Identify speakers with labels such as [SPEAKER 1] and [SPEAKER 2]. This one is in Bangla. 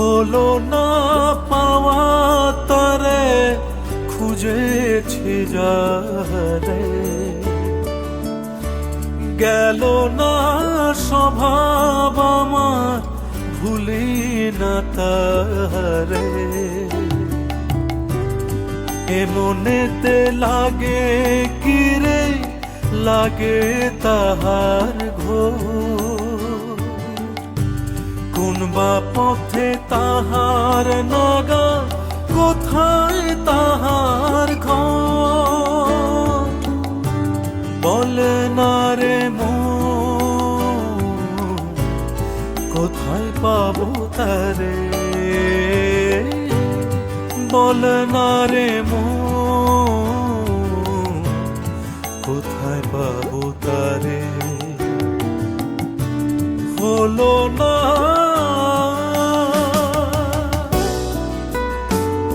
[SPEAKER 1] হলো না পাওয়া তারে খুঁজেছি যারে, গেল না স্বভাব আমার ভুলি না তারে। এমনেতে লাগে কিরে লাগে তাহার ঘোর, কোন বা পথে তাহার নাগা কোথায় তাহার ঘর। বলে না রে মন কোথায় পাবো তারে, বলে না রে মন কোথায় পাবো তারে। হলো না